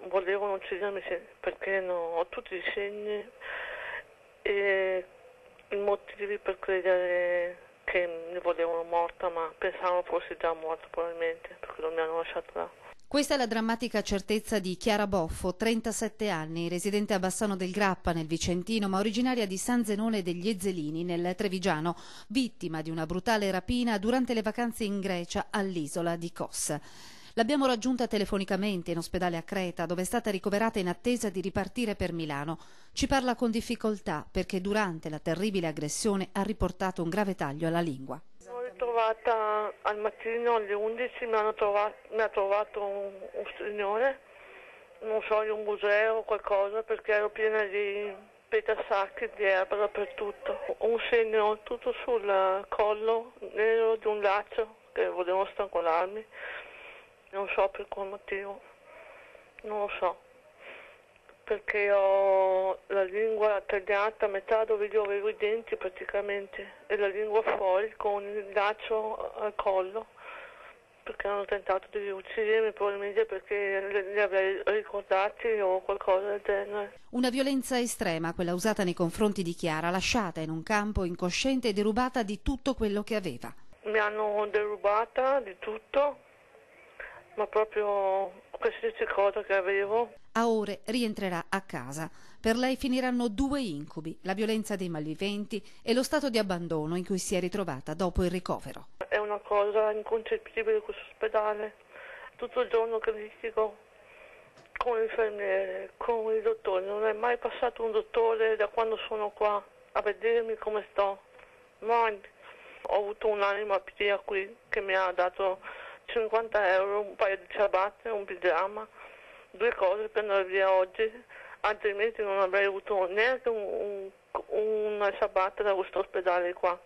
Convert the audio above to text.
volevano uccidermi perché ho tutti i segni e i motivi per credere che mi volevano morta, ma pensavano fossi già morta probabilmente, perché non mi hanno lasciato là. Questa è la drammatica certezza di Chiara Boffo, 37 anni, residente a Bassano del Grappa nel Vicentino, ma originaria di San Zenone degli Ezzelini nel Trevigiano, vittima di una brutale rapina durante le vacanze in Grecia all'isola di Kos. L'abbiamo raggiunta telefonicamente in ospedale a Creta, dove è stata ricoverata in attesa di ripartire per Milano. Ci parla con difficoltà perché durante la terribile aggressione ha riportato un grave taglio alla lingua. L'ho ritrovata al mattino alle 11, mi ha trovato un signore, non so, in un museo o qualcosa, perché ero piena di petasacchi, di erba dappertutto. Un segno tutto sul collo nero di un laccio che volevano strangolarmi. Non so per quale motivo, non lo so, perché ho la lingua tagliata a metà dove io avevo i denti praticamente e la lingua fuori con il laccio al collo, perché hanno tentato di uccidermi probabilmente perché li avrei ricordati o qualcosa del genere. Una violenza estrema, quella usata nei confronti di Chiara, lasciata in un campo incosciente e derubata di tutto quello che aveva. Mi hanno derubata di tutto, ma proprio qualsiasi cosa che avevo. A ore rientrerà a casa. Per lei finiranno 2 incubi, la violenza dei malviventi e lo stato di abbandono in cui si è ritrovata dopo il ricovero. È una cosa inconcepibile questo ospedale. Tutto il giorno che litigo con l'infermiere, con il dottore. Non è mai passato un dottore da quando sono qua a vedermi come sto. Mai. Ho avuto un'anima pia qui che mi ha dato 50 euro, un paio di ciabatte, un pigiama, 2 cose per andare via oggi, altrimenti non avrei avuto neanche una ciabatta da questo ospedale qua.